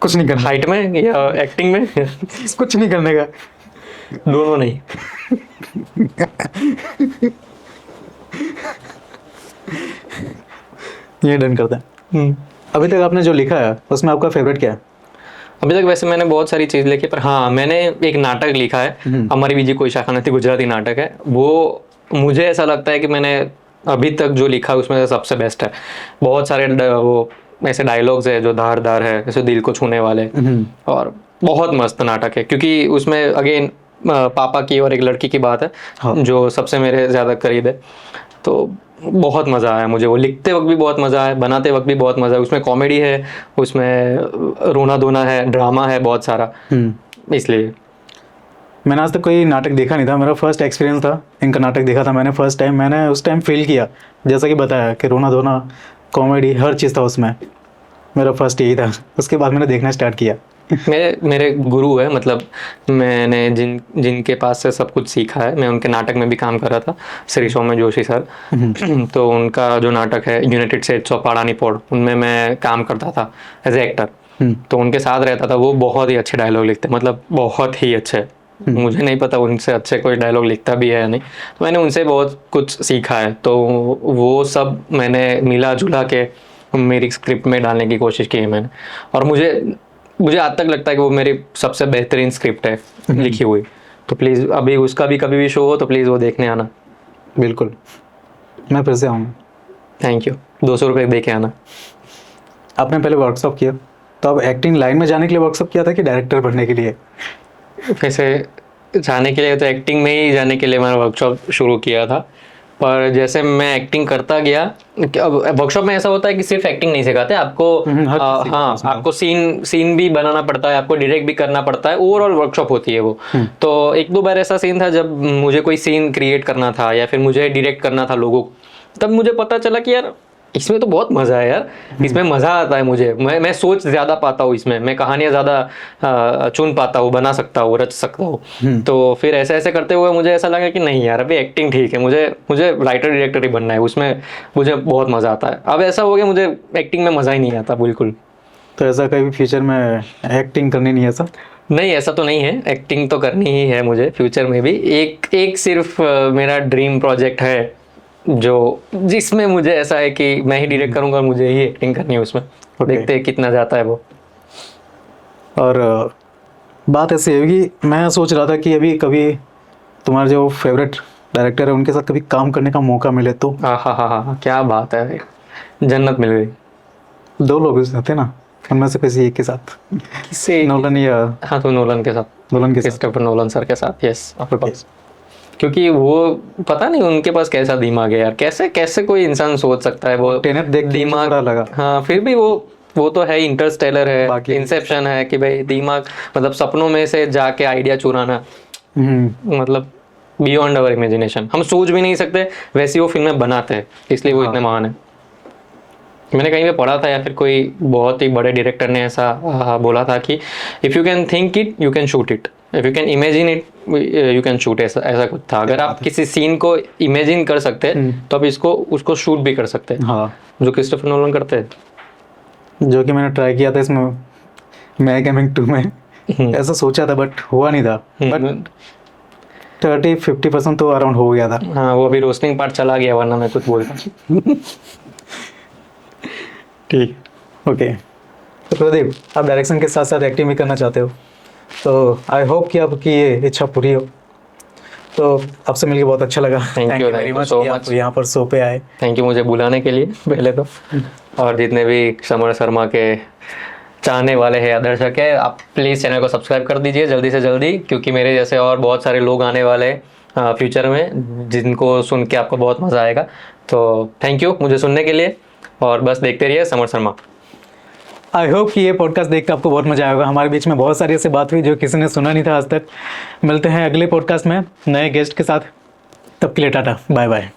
कुछ नहीं करना, हाइट में या एक्टिंग में? कुछ नहीं करने का। दोनों नहीं। ये डन करते हैं। अभी तक आपने जो लिखा है उसमें आपका फेवरेट क्या है? अभी तक वैसे मैंने बहुत सारी चीज़ लिखी, पर हाँ मैंने एक नाटक लिखा है, हमारी बीजी कोई शाखा नहीं थी, गुजराती नाटक है वो। मुझे ऐसा लगता है कि मैंने अभी तक जो लिखा है उसमें से सबसे बेस्ट है। बहुत सारे वो ऐसे डायलॉग्स है जो धारदार है, जैसे दिल को छूने वाले, और बहुत मस्त नाटक है, क्योंकि उसमें अगेन पापा की और एक लड़की की बात है। हाँ। जो सबसे मेरे ज़्यादा करीब है। तो बहुत मज़ा आया मुझे, वो लिखते वक्त भी बहुत मज़ा आया, बनाते वक्त भी बहुत मज़ा है। उसमें कॉमेडी है, उसमें रोना धोना है, ड्रामा है बहुत सारा, इसलिए। मैंने आज तक कोई नाटक देखा नहीं था, मेरा फर्स्ट एक्सपीरियंस था। इनका नाटक देखा था मैंने फर्स्ट टाइम। मैंने उस टाइम फील किया, जैसा कि बताया कि रोना धोना, कॉमेडी, हर चीज़ था उसमें। मेरा फर्स्ट यही था। उसके बाद मैंने देखना स्टार्ट किया। मेरे गुरु है, मतलब मैंने जिनके पास से सब कुछ सीखा है, मैं उनके नाटक में भी काम कर रहा था, श्री सौम्य जोशी सर। तो उनका जो नाटक है यूनाइटेड स्टेट्स ऑफ पाड़ानीपोड़, उनमें मैं काम करता था एज ए एक्टर। तो उनके साथ रहता था। वो बहुत ही अच्छे डायलॉग लिखते, मतलब बहुत ही अच्छे। मुझे नहीं पता उनसे अच्छे कोई डायलॉग लिखता भी है या नहीं, तो मैंने उनसे बहुत कुछ सीखा है। तो वो सब मैंने मिला जुला के मेरी स्क्रिप्ट में डालने की कोशिश की है मैंने, और मुझे आज तक लगता है कि वो मेरी सबसे बेहतरीन स्क्रिप्ट है लिखी हुई। तो प्लीज़ अभी उसका भी कभी भी शो हो तो प्लीज़ वो देखने आना। बिल्कुल, मैं फिर से आऊँगा। Thank you. 200 रुपये दे के आना। आपने पहले वर्कशॉप किया, तो अब एक्टिंग लाइन में जाने के लिए वर्कशॉप किया था कि डायरेक्टर बनने के लिए? वैसे जाने के लिए तो एक्टिंग में ही जाने के लिए मैंने वर्कशॉप शुरू किया था, पर जैसे मैं एक्टिंग करता गया, वर्कशॉप में ऐसा होता है कि सिर्फ एक्टिंग नहीं सिखाते आपको। हर चीज़ हाँ, आपको सीन भी बनाना पड़ता है, आपको डायरेक्ट भी करना पड़ता है। ओवरऑल वर्कशॉप होती है वो। तो 1-2 बार ऐसा सीन था जब मुझे कोई सीन क्रिएट करना था या फिर मुझे डायरेक्ट करना था लोगों को, तब मुझे पता चला कि यार इसमें तो बहुत मज़ा है यार, इसमें मज़ा आता है मुझे। मैं सोच ज़्यादा पाता हूँ इसमें, मैं कहानियाँ ज़्यादा चुन पाता हूँ, बना सकता हूँ, रच सकता हूँ। तो फिर ऐसे ऐसे करते हुए मुझे ऐसा लगा कि नहीं यार, अभी एक्टिंग ठीक है, मुझे राइटर डायरेक्टर ही बनना है, उसमें मुझे बहुत मज़ा आता है। अब ऐसा हो गया मुझे एक्टिंग में मज़ा ही नहीं आता बिल्कुल। तो ऐसा कभी फ्यूचर में एक्टिंग करनी नहीं है ऐसा? नहीं, ऐसा तो नहीं है, एक्टिंग तो करनी ही है मुझे फ्यूचर में भी। एक सिर्फ मेरा ड्रीम प्रोजेक्ट है जो जिसमें मुझे ऐसा है कि मैं ही डायरेक्ट करूंगा और मुझे ही एक्टिंग करनी है उसमें। देखते हैं कितना जाता है वो। और बात ऐसी है कि मैं सोच रहा था कि अभी कभी तुम्हारे जो फेवरेट डायरेक्टर है उनके साथ कभी काम करने का मौका मिले तो। हाँ, क्या बात है, जन्नत मिल गई। 2 लोग थे ना, उनमें से किसी एक के साथ, किससे? नोलन या हाँ, तो नोलन के साथ, नोलन के साथ। क्रिस्टोफर नोलन सर के साथ। यस, आपके पास, क्योंकि वो पता नहीं उनके पास कैसा दिमाग है यार, कैसे कोई इंसान सोच सकता है वो। टेनेट देख के दिमाग बुरा लगा। हाँ, फिर भी वो तो है, इंटरस्टेलर है, बाकी इंसेप्शन है, कि भाई दिमाग मतलब सपनों में से जाके आइडिया चुराना, मतलब बियॉन्ड अवर इमेजिनेशन। हम सोच भी नहीं सकते, वैसी वो फिल्में बनाते हैं, इसलिए वो इतने महान है। मैंने कहीं पे पढ़ा था या फिर कोई बहुत ही बड़े डायरेक्टर ने ऐसा बोला था कि if you can think it you can shoot it, if you can imagine it you can shoot. ऐसा कुछ था। अगर आप किसी सीन को इमेजिन कर सकते हैं तो आप उसको शूट भी कर सकते हैं। हाँ, जो क्रिस्टोफर नोलन करते हैं, जो कि मैंने ट्राई किया था इसमें मैं कमिंग 2 में। ऐसा सोचा था बट हुआ नहीं था। बट 30-50% तो अराउंड हो गया था। हाँ, वो अभी रोस्टिंग पार्ट चला गया, वरना मैं कुछ बोलता। ठीक, ओके। तो प्रदीप, आप डायरेक्शन के साथ साथ एक्टिंग भी करना चाहते हो, तो आई होप कि आपकी ये इच्छा पूरी हो। तो आपसे मिलके बहुत अच्छा लगा। Thank you very much so कि आप much. यहाँ पर शो पे आए। थैंक यू मुझे बुलाने के लिए पहले तो, और जितने भी समर शर्मा के चाहने वाले हैं या दर्शक है, आप प्लीज़ चैनल को सब्सक्राइब कर दीजिए जल्दी से जल्दी, क्योंकि मेरे जैसे और बहुत सारे लोग आने वाले हैं फ्यूचर में, जिनको सुन के आपको बहुत मज़ा आएगा। तो थैंक यू मुझे सुनने के लिए, और बस देखते रहिए समर शर्मा। आई होप कि ये पॉडकास्ट देख के आपको बहुत मजा आएगा। हमारे बीच में बहुत सारी ऐसी बात हुई जो किसी ने सुना नहीं था आज तक। मिलते हैं अगले पॉडकास्ट में नए गेस्ट के साथ, तब के लिए टाटा बाय बाय।